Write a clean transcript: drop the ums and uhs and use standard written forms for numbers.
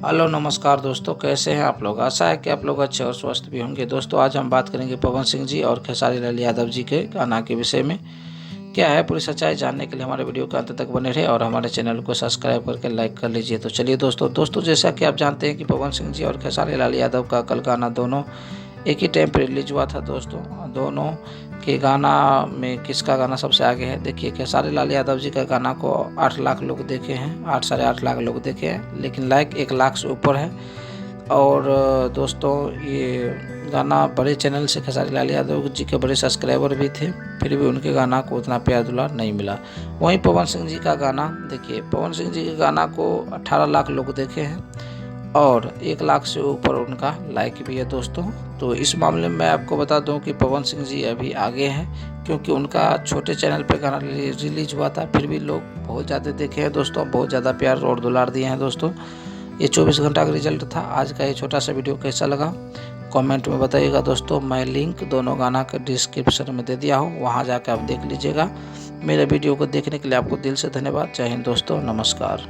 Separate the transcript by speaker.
Speaker 1: Hello नमस्कार दोस्तों, कैसे हैं आप लोग। आशा है कि आप लोग अच्छे और स्वस्थ भी होंगे। दोस्तों आज हम बात करेंगे पवन सिंह जी और खेसारी लाल यादव जी के गाना के विषय में। क्या है पूरी सच्चाई जानने के लिए हमारे वीडियो के अंत तक बने रहे और हमारे चैनल को सब्सक्राइब करके लाइक कर लीजिए। तो चलिए दोस्तों जैसा कि आप जानते हैं कि पवन सिंह जी और खेसारी लाल यादव का कल गाना दोनों एक ही टाइम पर रिलीज हुआ था। दोस्तों दोनों के गाना में किसका गाना सबसे आगे है। देखिए खेसारी लाल यादव जी का गाना को 8 लाख लोग देखे हैं, 8 साढ़े 8 लाख लोग देखे हैं, लेकिन लाइक 1 लाख से ऊपर है। और दोस्तों ये गाना बड़े चैनल से खेसारी लाल यादव जी के बड़े सब्सक्राइबर भी थे, फिर भी उनके गाना को उतना प्यार दुलार नहीं मिला। वहीं पवन सिंह जी का गाना देखिए, पवन सिंह जी के गाना को 18 लाख लोग देखे हैं और 1 लाख से ऊपर उनका लाइक भी है। दोस्तों तो इस मामले में मैं आपको बता दूं कि पवन सिंह जी अभी आगे हैं, क्योंकि उनका छोटे चैनल पे गाना रिलीज हुआ था, फिर भी लोग बहुत ज़्यादा देखे हैं। दोस्तों बहुत ज़्यादा प्यार और दुलार दिए हैं। दोस्तों ये 24 घंटा का रिजल्ट था। आज का ये छोटा सा वीडियो कैसा लगा कमेंट में बताइएगा। दोस्तों मैं लिंक दोनों गाना के डिस्क्रिप्शन में दे दिया हूँ, वहाँ जाकर आप देख लीजिएगा। मेरे वीडियो को देखने के लिए आपको दिल से धन्यवाद। जय हिंद दोस्तों, नमस्कार।